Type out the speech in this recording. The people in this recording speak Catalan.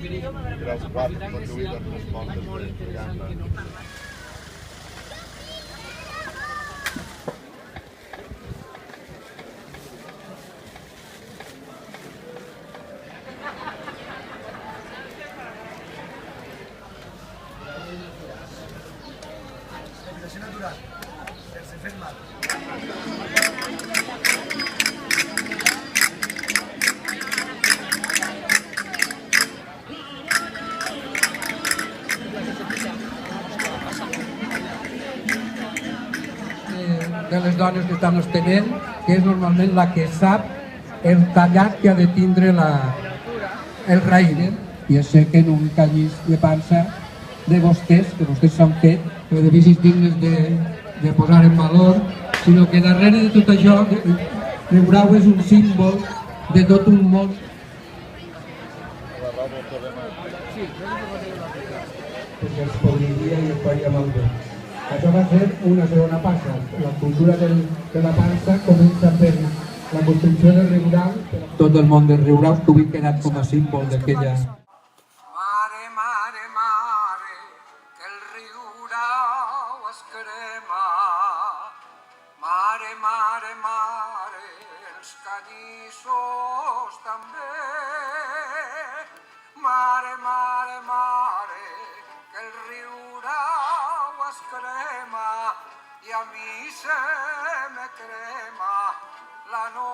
Era els quars conduïts en les portes de Llanda. De les dones que estan estenent, que és normalment la que sap el tallat que ha de tindre el raïm. I és que en un callís de pansa de vostès, que vostès s'han fet, però de vicis dignes de posar en valor, sinó que darrere de tot això, Riurau és un símbol de tot un món. Perquè els podriria i els faria malbé. Això va ser una segona passa. La cultura de la pansa comença per la construcció del Riurau. Tot el món del Riurau que avui quedat com a símbol d'aquella... Mare, mare, mare, que el Riurau es crema. Mare, mare, mare, els canyissos també. Mare, mare, mare, que el Riurau es crema i a mi se me crema la noche.